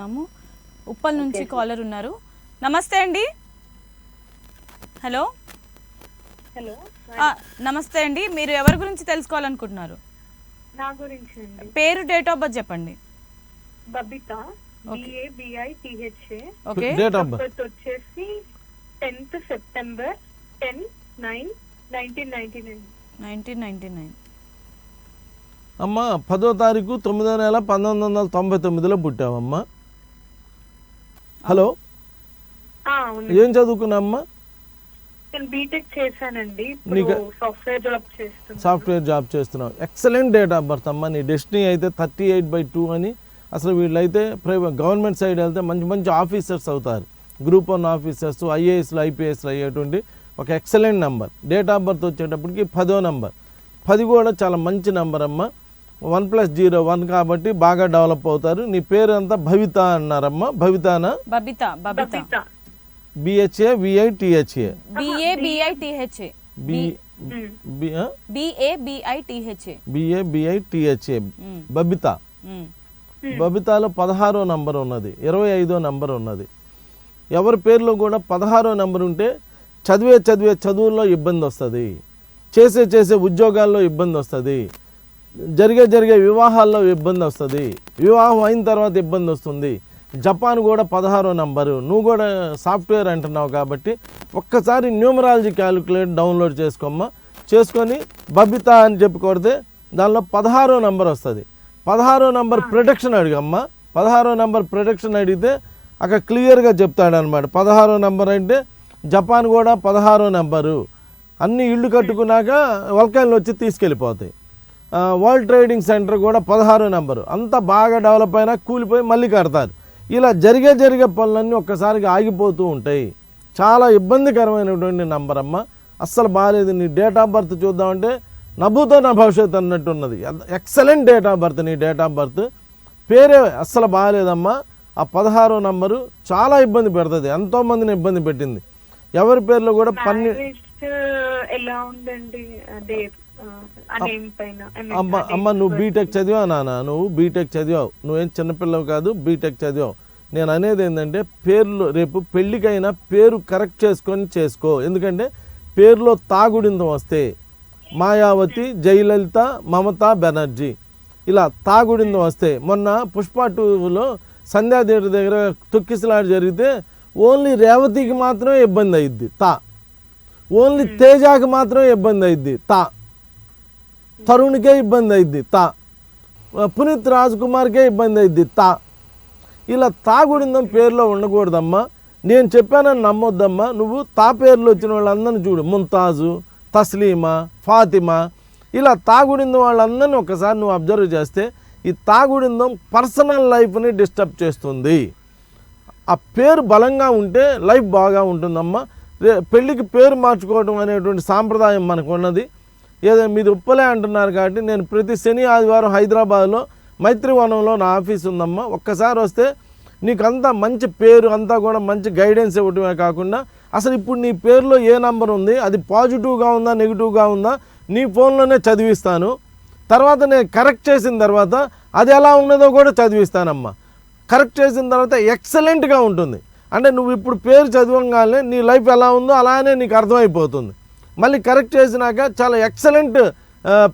మాట్లాడుకుందాము. ఉప్పల్ నుంచి కాలర్ ఉన్నారు. నమస్తే అండి. హలో హలో నమస్తే అండి. మీరు ఎవరి గురించి తెలుసుకోవాలనుకుంటున్నారు? నా గురించి అండి. పేరు, డేట్ ఆఫ్ బర్త్ చెప్పండి. Babita, BABITHA. Okay. Date of birth వచ్చేసి 10th September 10/9/1999. 1999. అమ్మ 10వ తారీఖు 9వ నెల 1999లో పుట్టావమ్మా. హలో, అవును. ఏం చదువుకున్నామ్మా? నేను బీటెక్ చేశానండి. నీకు సాఫ్ట్వేర్ జాబ్ చేస్తున్నాను. సాఫ్ట్వేర్ జాబ్ చేస్తున్నావు. ఎక్సలెంట్ డేట్ ఆఫ్ బర్త్ అమ్మా. నీ డెస్టినీ అయితే 38/2 అని. అసలు వీళ్ళైతే గవర్నమెంట్ సైడ్ వెళ్తే మంచి మంచి ఆఫీసర్స్ అవుతారు. గ్రూప్ 1 ఆఫీసర్స్, ఐఏఎస్లు, ఐపీఎస్లు అయ్యేటువంటి ఒక excellent number. Date of birth వచ్చేటప్పటికి 10వ నెంబర్. 10 కూడా చాలా మంచి నెంబర్ అమ్మ. 1+0 1 కాబట్టి బాగా డెవలప్ అవుతారు. నీ పేరు అంతా భవిత అన్నారమ్మా. భవితానా? Babitha. Babitha. BHA VITHA. BABITHA. BABITHA. Babitha. బబితాలో 16వ నంబర్ ఉన్నది, 25వ నంబర్ ఉన్నది. ఎవరి పేర్లో కూడా 16వ నంబర్ ఉంటే చదివే చదువుల్లో ఇబ్బంది వస్తుంది, చేసే ఉద్యోగాల్లో ఇబ్బంది వస్తుంది, జరిగే వివాహాల్లో ఇబ్బంది వస్తుంది, వివాహం అయిన తర్వాత ఇబ్బంది వస్తుంది. జపాన్ కూడా 16వ నంబరు. నువ్వు కూడా సాఫ్ట్వేర్ అంటున్నావు కాబట్టి ఒక్కసారి న్యూమరాలజీ క్యాలిక్యులేట్ డౌన్లోడ్ చేసుకోమ్మా. చేసుకొని బబిత అని చెప్పి కొడితే దానిలో 16వ నంబర్ వస్తుంది. 16వ నంబర్ ప్రొటెక్షన్ అడిగమ్మా. 16వ నంబర్ ప్రొటెక్షన్ అడిగితే అక్కడ క్లియర్గా చెప్తాడనమాట. 16వ నంబర్ అంటే జపాన్ కూడా 16వ నంబరు. అన్ని ఇళ్ళు కట్టుకున్నాక వల్కాన్లు వచ్చి తీసుకెళ్ళిపోతాయి. వరల్డ్ ట్రేడింగ్ సెంటర్ కూడా 16వ నంబరు. అంతా బాగా డెవలప్ అయినా కూలిపోయి మళ్ళీ కడతారు. ఇలా జరిగే పనులన్నీ ఒక్కసారిగా ఆగిపోతూ ఉంటాయి. చాలా ఇబ్బందికరమైనటువంటి నంబర్ అమ్మ. అస్సలు బాగాలేదు. నీ డేట్ ఆఫ్ బర్త్ చూద్దామంటే నభూతో నా భవిష్యత్తు అన్నట్టు ఉన్నది. Excellent date of birth. నీ డేట్ ఆఫ్ బర్త్ పేరే అస్సలు బాగాలేదమ్మా. ఆ 16వ నంబరు చాలా ఇబ్బంది పెడుతుంది, ఎంతోమందిని ఇబ్బంది పెట్టింది. ఎవరి పేర్లో కూడా ఎలా ఉందండి? అమ్మ నువ్వు బీటెక్ చదివా నాన్న? నువ్వు బీటెక్ చదివావు. నువ్వేం చిన్నపిల్లవు కాదు, బీటెక్ చదివావు. నేను అనేది ఏంటంటే పేర్లు రేపు పెళ్ళికైనా పేరు కరెక్ట్ చేసుకొని చేసుకో. ఎందుకంటే పేరులో తాగుడింతం వస్తే మాయావతి, జయలలిత, మమతా బెనర్జీ ఇలా తాగుడింతం వస్తే, మొన్న పుష్ప 2లో సంధ్యా థియేటర్ దగ్గర తొక్కిసలాట జరిగితే ఓన్లీ రేవతికి మాత్రమే ఇబ్బంది అయింది తా, ఓన్లీ తేజాకి మాత్రమే ఇబ్బంది అయింది తా, తరుణ్కే ఇబ్బంది అయింది తా, పునీత్ రాజ్ కుమార్కే ఇబ్బంది అయింది తా. ఇలా తాగుడిందం పేరులో ఉండకూడదమ్మా. నేను చెప్పానని నమ్మొద్దమ్మా. నువ్వు తా పేర్లు వచ్చిన వాళ్ళందరినీ చూడు. ముంతాజు, తస్లీమా, ఫాతిమా ఇలా తాగుడిందం వాళ్ళందరినీ ఒకసారి నువ్వు అబ్జర్వ్ చేస్తే ఈ తాగుడిందం పర్సనల్ లైఫ్ని డిస్టర్బ్ చేస్తుంది. ఆ పేరు బలంగా ఉంటే లైఫ్ బాగా ఉంటుందమ్మా. పెళ్ళికి పేరు మార్చుకోవడం అనేటువంటి సాంప్రదాయం మనకు ఉన్నది. ఏదో మీది ఉప్పలే అంటున్నారు కాబట్టి నేను ప్రతి శని ఆదివారం హైదరాబాద్లో మైత్రివనంలో నా ఆఫీస్ ఉందమ్మా. ఒక్కసారి వస్తే నీకు అంతా మంచి పేరు అంతా కూడా మంచి గైడెన్స్ ఇవ్వటమే కాకుండా అసలు ఇప్పుడు నీ పేరులో ఏ నంబర్ ఉంది, అది పాజిటివ్గా ఉందా నెగిటివ్గా ఉందా నీ ఫోన్లోనే చదివిస్తాను. తర్వాత నేను కరెక్ట్ చేసిన తర్వాత అది ఎలా ఉన్నదో కూడా చదివిస్తానమ్మా. కరెక్ట్ చేసిన తర్వాత ఎక్సలెంట్గా ఉంటుంది. అంటే నువ్వు ఇప్పుడు పేరు చదవగానే నీ లైఫ్ ఎలా ఉందో అలానే నీకు అర్థమైపోతుంది. మళ్ళీ కరెక్ట్ చేసినాక చాలా ఎక్సలెంట్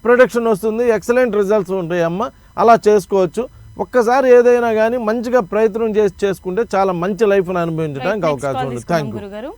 ప్రొడక్షన్ వస్తుంది, ఎక్సలెంట్ రిజల్ట్స్ ఉంటాయి అమ్మ. అలా చేసుకోవచ్చు. ఒక్కసారి ఏదైనా కానీ మంచిగా ప్రయత్నం చేసుకుంటే చాలా మంచి లైఫ్ని అనుభవించడానికి అవకాశం ఉంది. Thank you.